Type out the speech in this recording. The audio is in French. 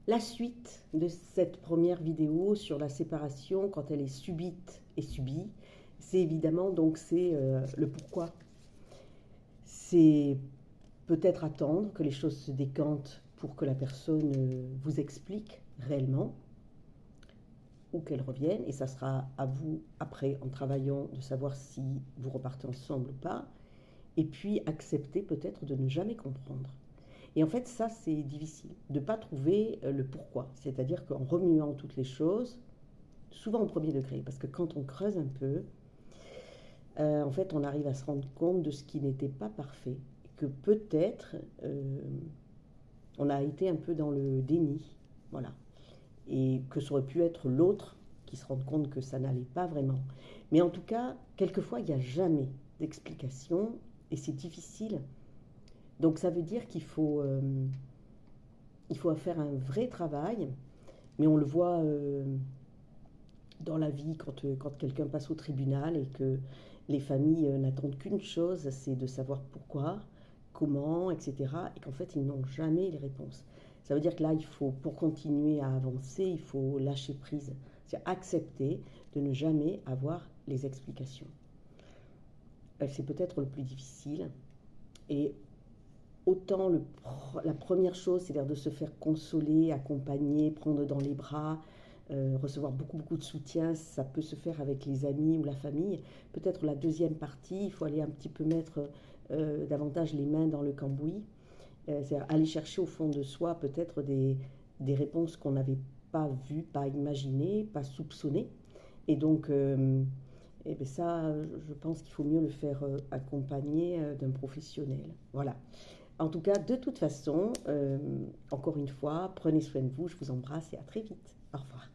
La suite de cette première vidéo sur la séparation quand elle est subite et subie, c'est évidemment le pourquoi. C'est peut-être attendre que les choses se décantent pour que la personne vous explique réellement ou qu'elle revienne, et ça sera à vous après en travaillant de savoir si vous repartez ensemble ou pas, et puis accepter peut-être de ne jamais comprendre. Et en fait, ça, c'est difficile, de ne pas trouver le pourquoi. C'est-à-dire qu'en remuant toutes les choses, souvent au premier degré, parce que quand on creuse un peu, en fait, on arrive à se rendre compte de ce qui n'était pas parfait. Et que peut-être, on a été un peu dans le déni. Voilà. Et que ça aurait pu être l'autre qui se rende compte que ça n'allait pas vraiment. Mais en tout cas, quelquefois, il n'y a jamais d'explication et c'est difficile. Donc ça veut dire il faut faire un vrai travail, mais on le voit dans la vie quand quelqu'un passe au tribunal et que les familles n'attendent qu'une chose, c'est de savoir pourquoi, comment, etc. Et qu'en fait, ils n'ont jamais les réponses. Ça veut dire que là, pour continuer à avancer, il faut lâcher prise. C'est accepter de ne jamais avoir les explications. C'est peut-être le plus difficile. Et autant la première chose, c'est-à-dire de se faire consoler, accompagner, prendre dans les bras, recevoir beaucoup de soutien, ça peut se faire avec les amis ou la famille. Peut-être la deuxième partie, il faut aller un petit peu mettre davantage les mains dans le cambouis, c'est-à-dire aller chercher au fond de soi peut-être des réponses qu'on n'avait pas vues, pas imaginées, pas soupçonnées. Et donc, et bien ça, je pense qu'il faut mieux le faire accompagner d'un professionnel. Voilà. En tout cas, de toute façon, encore une fois, prenez soin de vous, je vous embrasse et à très vite. Au revoir.